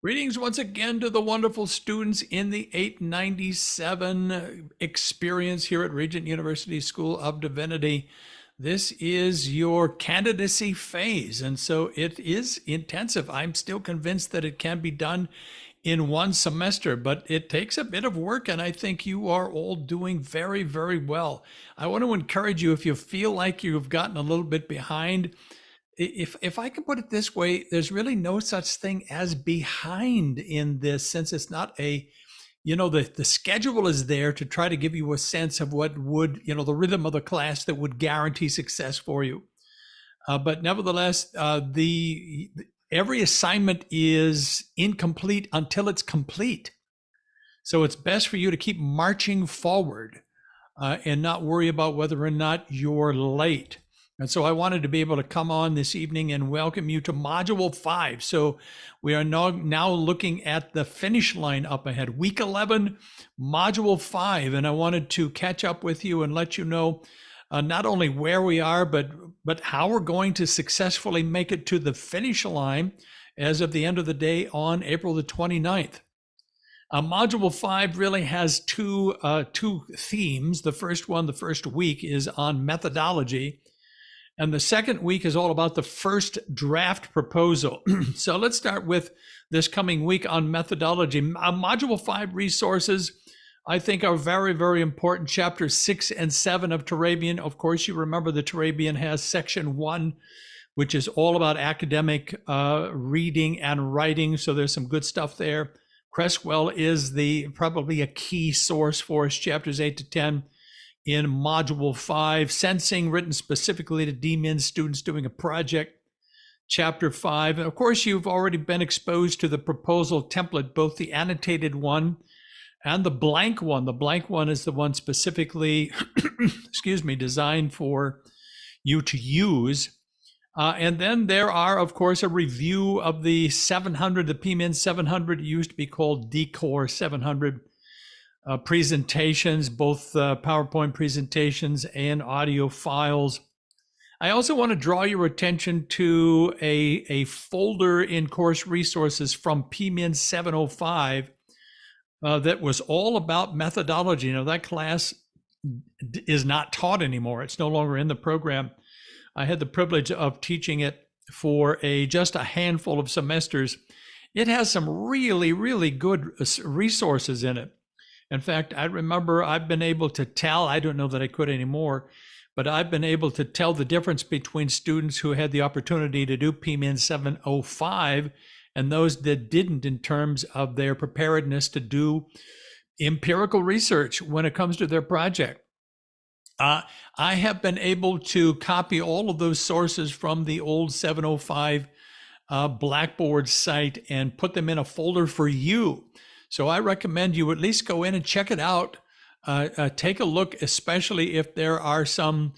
Greetings once again to the wonderful students in the 897 experience here at Regent University School of Divinity. This is your candidacy phase, and so it is intensive. I'm still convinced that it can be done in one semester, but it takes a bit of work, and I think you are all doing very, very well. I want to encourage you, if you feel like you've gotten a little bit behind, if I can put it this way, there's really no such thing as behind in this, since it's not a, the schedule is there to try to give you a sense of what would, the rhythm of the class that would guarantee success for you. But nevertheless, every assignment is incomplete until it's complete. So it's best for you to keep marching forward and not worry about whether or not you're late. And so I wanted to be able to come on this evening and welcome you to Module 5. So we are now looking at the finish line up ahead, Week 11, Module 5. And I wanted to catch up with you and let you know not only where we are, but how we're going to successfully make it to the finish line as of the end of the day on April the 29th. Module 5 really has two themes. The first one, the first week, is on methodology. And the second week is all about the first draft proposal. So let's start with this coming week on methodology. Module 5 resources, I think, are very, very important. Chapters 6 and 7 of Turabian. Of course, you remember the Turabian has section 1, which is all about academic reading and writing. So there's some good stuff there. Creswell is probably a key source for us, chapters 8 to 10. In Module 5, Sensing, written specifically to DMIN students doing a project, Chapter 5. And of course, you've already been exposed to the proposal template, both the annotated one and the blank one. The blank one is the one specifically, designed for you to use. And then there are, of course, a review of the 700, the PMIN897. It used to be called Decor 700. Presentations, both PowerPoint presentations and audio files. I also want to draw your attention to a folder in course resources from PMIN705 that was all about methodology. That class is not taught anymore. It's no longer in the program. I had the privilege of teaching it for just a handful of semesters. It has some really, really good resources in it. In fact, I remember I've been able to tell, I don't know that I could anymore, but I've been able to tell the difference between students who had the opportunity to do PMIN705 and those that didn't, in terms of their preparedness to do empirical research when it comes to their project. I have been able to copy all of those sources from the old 705 Blackboard site and put them in a folder for you. So I recommend you at least go in and check it out. Take a look, especially if there are some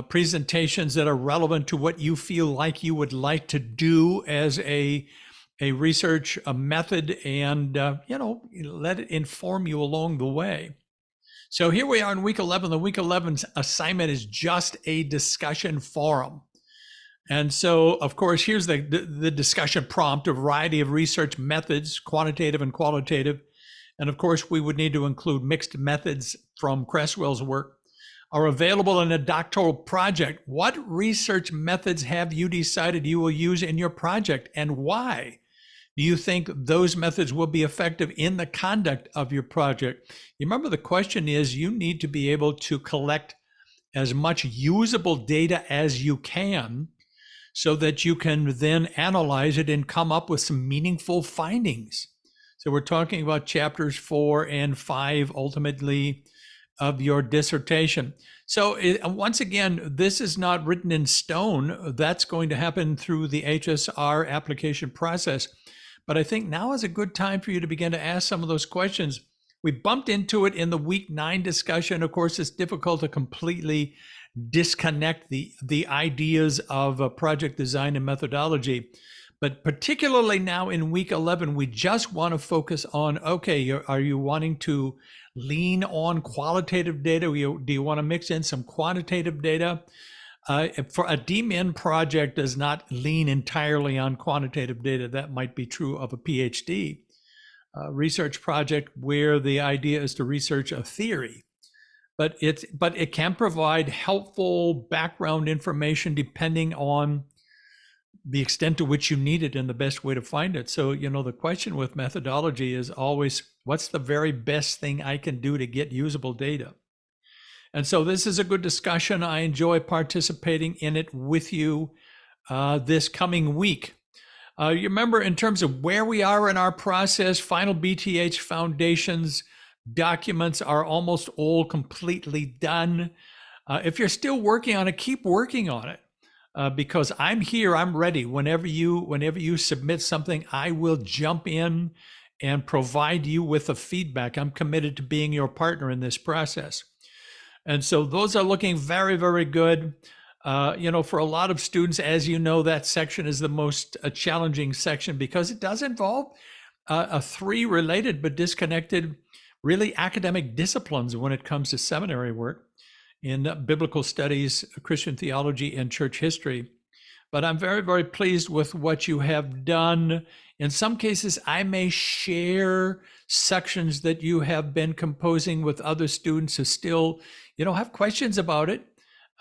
presentations that are relevant to what you feel like you would like to do as a research method, and let it inform you along the way. So here we are in week 11. The week 11 assignment is just a discussion forum. And so, of course, here's the discussion prompt: a variety of research methods, quantitative and qualitative. And of course, we would need to include mixed methods from Creswell's work, are available in a doctoral project. What research methods have you decided you will use in your project, and why do you think those methods will be effective in the conduct of your project? You remember, the question is, you need to be able to collect as much usable data as you can, so that you can then analyze it and come up with some meaningful findings. So we're talking about chapters 4 and 5, ultimately, of your dissertation. So once again, this is not written in stone. That's going to happen through the HSR application process. But I think now is a good time for you to begin to ask some of those questions. We bumped into it in the week 9 discussion. Of course, it's difficult to completely disconnect the ideas of project design and methodology. But particularly now in week 11, we just want to focus on, okay, are you wanting to lean on qualitative data? Do you want to mix in some quantitative data? For a DMin project does not lean entirely on quantitative data. That might be true of a PhD research project where the idea is to research a theory. But it can provide helpful background information depending on the extent to which you need it and the best way to find it. So, the question with methodology is always, what's the very best thing I can do to get usable data? And so this is a good discussion. I enjoy participating in it with you this coming week. You remember, in terms of where we are in our process, final BTH foundations documents are almost all completely done. If you're still working on it, keep working on it. Because I'm here, I'm ready. Whenever you submit something, I will jump in and provide you with the feedback. I'm committed to being your partner in this process. And so those are looking very, very good. For a lot of students, as you know, that section is the most challenging section because it does involve three related but disconnected, really academic disciplines when it comes to seminary work in biblical studies, Christian theology, and church history. But I'm very, very pleased with what you have done. In some cases, I may share sections that you have been composing with other students who still, have questions about it.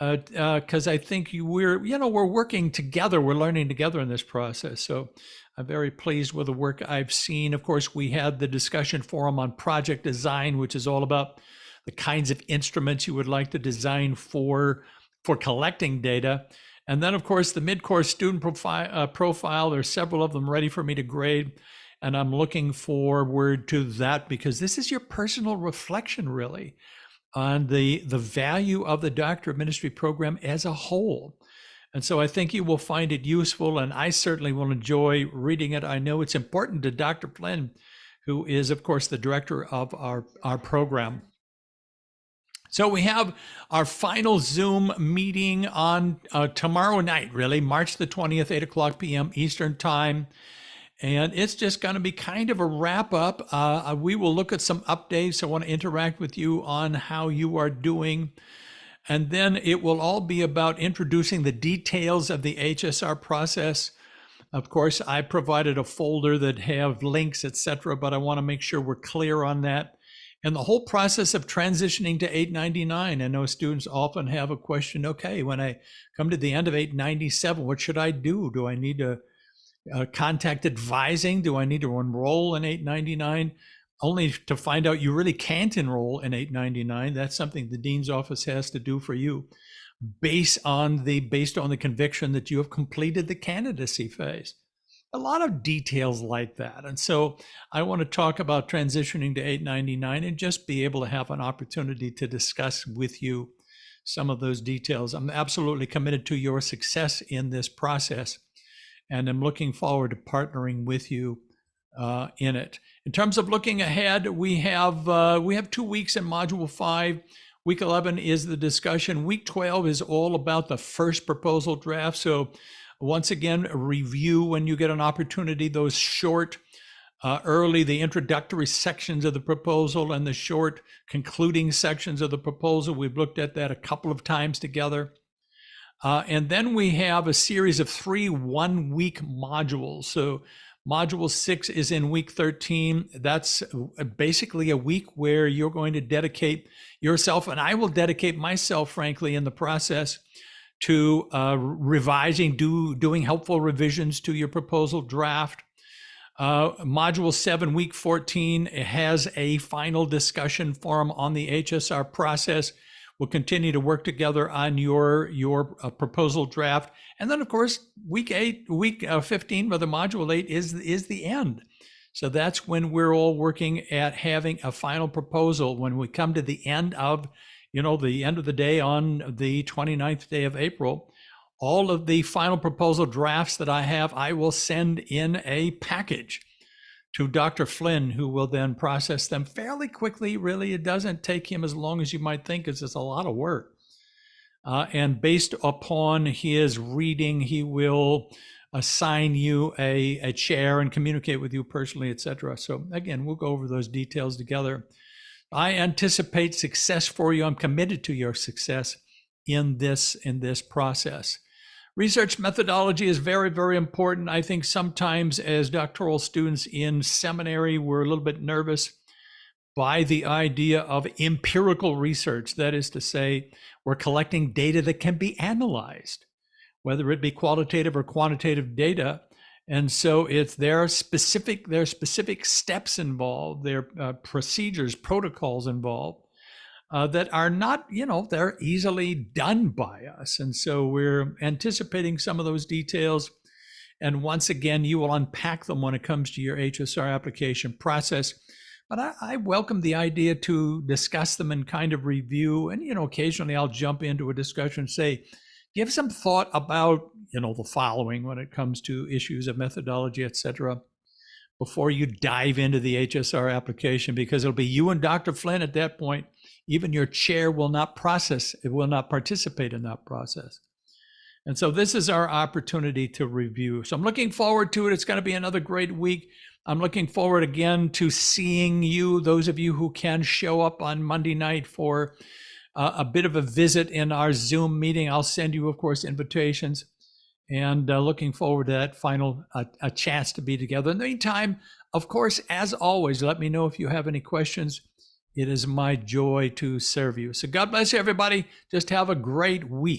Because I think we're working together, we're learning together in this process. So I'm very pleased with the work I've seen. Of course, we had the discussion forum on project design, which is all about the kinds of instruments you would like to design for collecting data. And then, of course, the mid-course student profile, there's several of them ready for me to grade. And I'm looking forward to that because this is your personal reflection, really, on the value of the Doctor of Ministry program as a whole. And so I think you will find it useful, and I certainly will enjoy reading it. I know it's important to Dr. Flynn, who is, of course, the director of our program. So we have our final Zoom meeting on tomorrow night, really, March the 20th, 8:00 p.m. Eastern Time. And it's just going to be kind of a wrap up. We will look at some updates. I want to interact with you on how you are doing. And then it will all be about introducing the details of the HSR process. Of course, I provided a folder that have links, etc., but I want to make sure we're clear on that. And the whole process of transitioning to 899. I know students often have a question, okay, when I come to the end of 897, what should I do? Do I need to contact advising? Do I need to enroll in 899? Only to find out you really can't enroll in 899. That's something the dean's office has to do for you based on the conviction that you have completed the candidacy phase. A lot of details like that. And so I want to talk about transitioning to 899 and just be able to have an opportunity to discuss with you some of those details. I'm absolutely committed to your success in this process, and I'm looking forward to partnering with you in it. In terms of looking ahead, we have 2 weeks in Module 5. Week 11 is the discussion. Week 12 is all about the first proposal draft. So once again, review when you get an opportunity those short, the introductory sections of the proposal and the short concluding sections of the proposal. We've looked at that a couple of times together. And then we have a series of 3 one-week modules. So Module 6 is in week 13. That's basically a week where you're going to dedicate yourself, and I will dedicate myself, frankly, in the process to revising, doing helpful revisions to your proposal draft. Module 7, week 14, has a final discussion forum on the HSR process. We'll continue to work together on your proposal draft. And then, of course, week 15, whether Module 8 is the end. So that's when we're all working at having a final proposal. When we come to the end of the day on the 29th day of April, all of the final proposal drafts that I have, I will send in a package to Dr. Flynn, who will then process them fairly quickly. Really, it doesn't take him as long as you might think. It's just a lot of work. And based upon his reading, he will assign you a chair and communicate with you personally, etc. So again, we'll go over those details together. I anticipate success for you. I'm committed to your success. in this process. Research methodology is very, very important. I think sometimes as doctoral students in seminary, we're a little bit nervous by the idea of empirical research. That is to say, we're collecting data that can be analyzed, whether it be qualitative or quantitative data. And so there are specific steps involved, there are procedures, protocols involved that are not, they're easily done by us. And so we're anticipating some of those details. And once again, you will unpack them when it comes to your HSR application process. But I welcome the idea to discuss them and kind of review. And, occasionally I'll jump into a discussion and say, give some thought about, the following when it comes to issues of methodology, et cetera, before you dive into the HSR application, because it'll be you and Dr. Flynn at that point. Even your chair will not participate in that process. And so this is our opportunity to review. So I'm looking forward to it. It's going to be another great week. I'm looking forward again to seeing you, those of you who can show up on Monday night for a bit of a visit in our Zoom meeting. I'll send you, of course, invitations, and looking forward to that final a chance to be together. In the meantime, of course, as always, let me know if you have any questions. It is my joy to serve you. So God bless you, everybody. Just have a great week.